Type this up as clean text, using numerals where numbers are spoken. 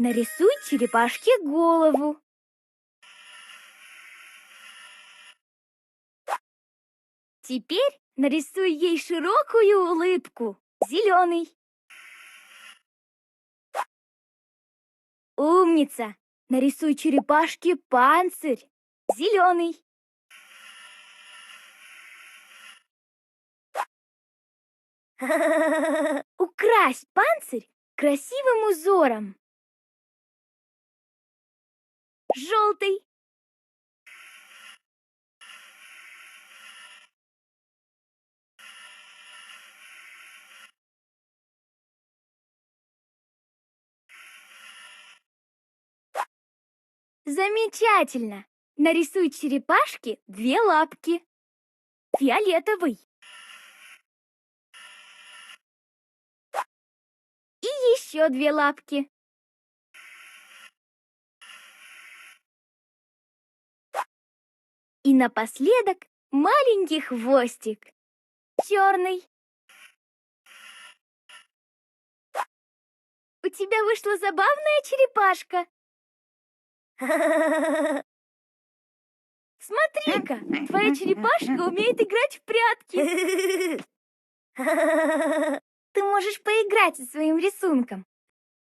Нарисуй черепашке голову. Теперь нарисуй ей широкую улыбку. Зеленый. Умница! Нарисуй черепашке панцирь. Зеленый. Укрась панцирь красивым узором. Желтый. Замечательно! Нарисуй черепашке две лапки. Фиолетовый. И еще две лапки. И напоследок маленький хвостик. Черный. У тебя вышла забавная черепашка. Смотри-ка, твоя черепашка умеет играть в прятки. Ты можешь поиграть со своим рисунком.